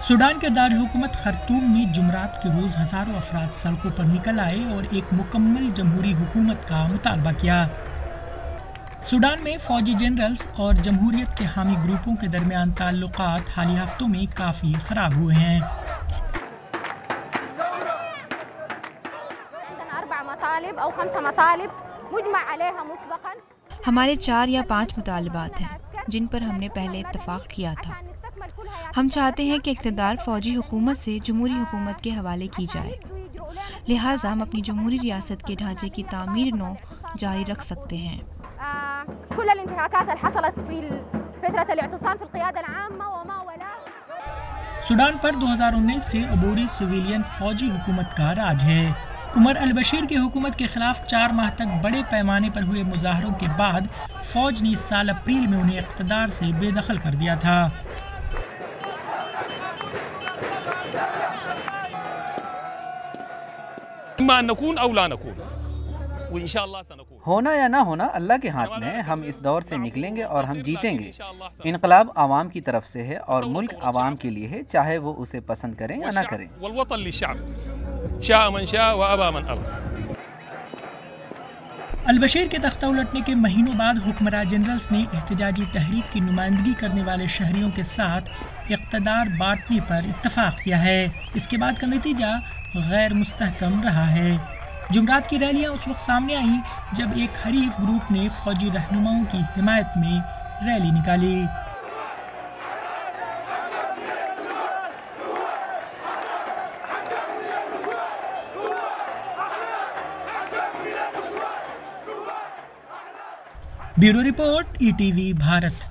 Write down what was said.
Sudan के दारकूमत खर्तूम में जुमरात के रोज़ हज़ारों अफराद सड़कों पर निकल आए और एक मुकम्मल जमहूरी हुकूमत का मुतालबा किया। सूडान में फौजी जनरल्स और जमहूरियत के हामी ग्रुपों के दरमियान ताल्लुकात हालिया हफ्तों में काफ़ी ख़राब हुए हैं। हमारे 4 या 5 मुतालबात हैं जिन पर हमने पहले इत्तफाक किया था। हम चाहते हैं कि इक़्तिदार फ़ौजी हुकूमत से जमहूरी हुकूमत के हवाले की जाए, लिहाजा हम अपनी जमहूरी रियासत के ढांचे की तामीर नौ जारी रख सकते हैं। सूडान पर 2019 से अबोरी सिविलियन फौजी हुकूमत का राज है। उमर अल बशीर की हुकूमत के खिलाफ 4 माह तक बड़े पैमाने पर हुए मुजाहरों के बाद फौज ने इस साल अप्रैल में उन्हें इक़्तिदार से बेदखल कर दिया था। होना या ना होना अल्लाह के हाथ में है। हम इस दौर से निकलेंगे और हम जीतेंगे। इनकलाब आवाम की तरफ से है और मुल्क आवाम के लिए है, चाहे वो उसे पसंद करें या ना करें। अल बशीर के तख्ता उलटने के महीनों बाद हुक्मरान जनरल्स ने एहतजाजी तहरीक की नुमाइंदगी करने वाले शहरियों के साथ इक़्तिदार बांटने पर इत्तफाक किया है। इसके बाद का नतीजा गैर मुस्तहकम रहा है। जुमरात की रैलियां उस वक्त सामने आई जब एक हरीफ ग्रुप ने फौजी रहनुमाओं की हिमायत में रैली निकाली। Bureau report, ETV Bharat.